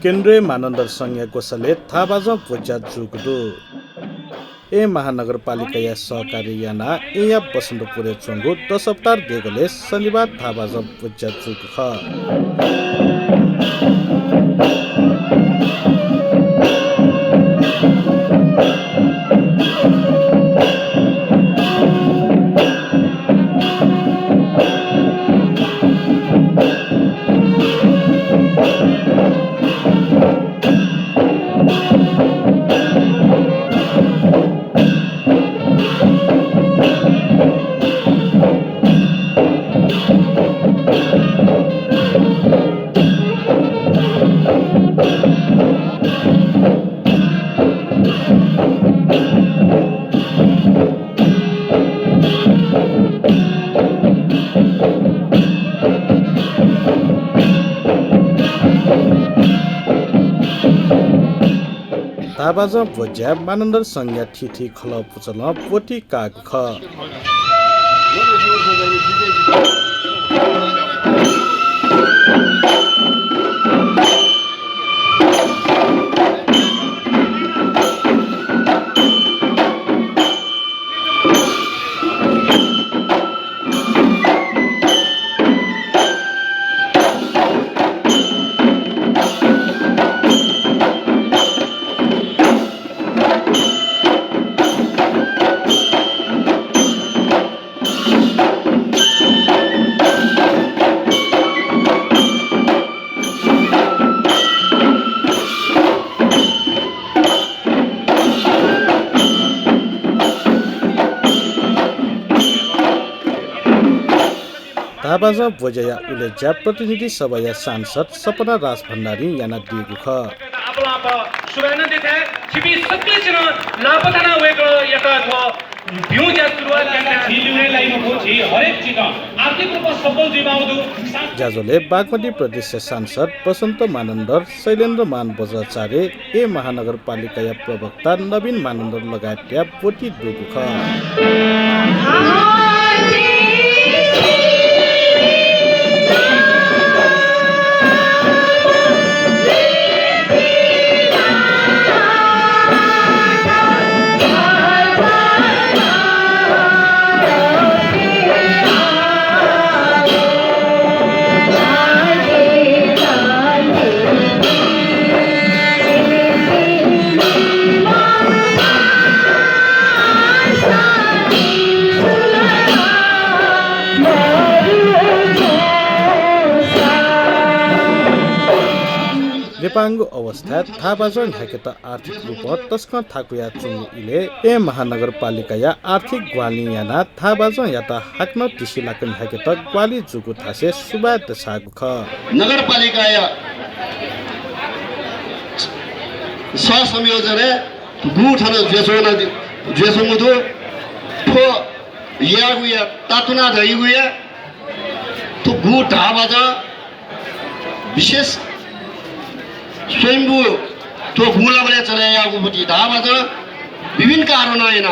केन्द्रीय मानन्दर संघ कोषले थाबाज पोज्या जुगदु ए महानगरपालिका या सहकारी याना या बसन्तपुरे चोंगु 10 सप्ताह देगले शनिबार थाबाज पोज्या जुग ख थाबाज भोज्या मानन्दर संज्ञा थिथि खल पुचल पोटी काग ख थाबाज भोजया उलेज्या प्रतिनिधि सभाया सांसद सपना राज भण्डारी याना दिएको ख जाजोले बागमती प्रदेश सांसद बसन्त मानन्दर शैलेन्द्र मान बजाचार्य ए महानगरपालिका या प्रवक्ता नवीन मानन्दर लगायतका पोटी दिएको ख नेपालको अवस्था थाबाज ढाकेत आर्थिक रूप तस्क थाकुया चुंगु इले ए महानगरपालिका या आर्थिक ग्वाली याना थाबाज याता हाक्न तिसी लाकन ढाकेत ग्वाली जुगु थासे सुबा दसागु ख नगरपालिका या सहसंयोजने गुठन जेसोमुदु फो यागुया तातुना धइगुया तो गु ढाबाज विशेष स्वयंभू तो गुला बले चले यागुपति धाबाज विभिन्न कारण हैन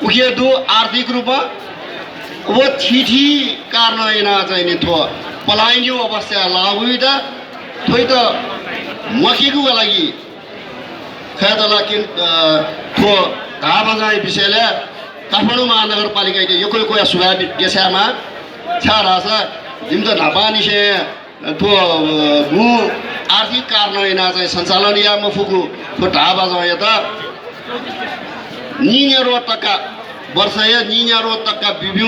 उखे दो आर्थिक रूप वो थिथि कारण हैन चाहिँ नि थो पलाइन्यो अवस्था लागुइदा थोइ त मखिगु लागि खैदला किन थो धाबाज विषयले काठमाडौँ महानगरपालिका यो कोही सुभा देशमा छारास जिम त नापानी से थो गु आर्थिक कारण चाहिँ सञ्चालन या मफुकु थो ढाबाज यता निन्यारो टक्का वर्ष या निन्यारो टक्का बिभ्यू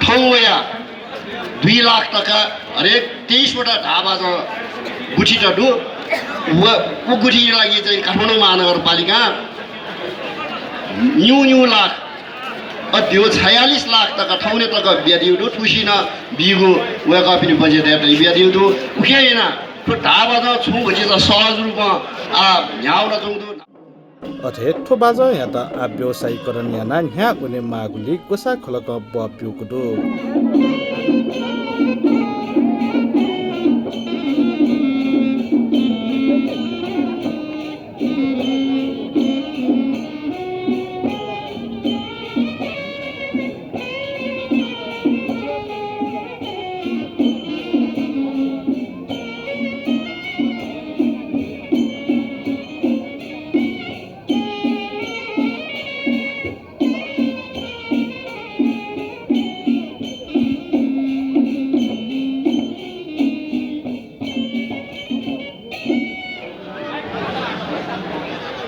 ठाउँया 2 लाख टक्का हरेक 23 वटा ढाबाज गुठी टडु उ गुठी लागि चाहिँ काठमाडौँ महानगरपालिका न्यू लाख त्यो 46 लाख टका ठाउने टका ब्यादिउदु ठुसिन बिगु वेका पनि बजेट हेर्दै ब्यादिउदु उखेन तो ढाबाज छु भछि त सहज रूपमा आ न्याउला जोंदु अथे थो बाज याता आ व्यवसायीकरण याना न्या उने मागुली कोसा खलक बप्युकुदु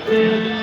दा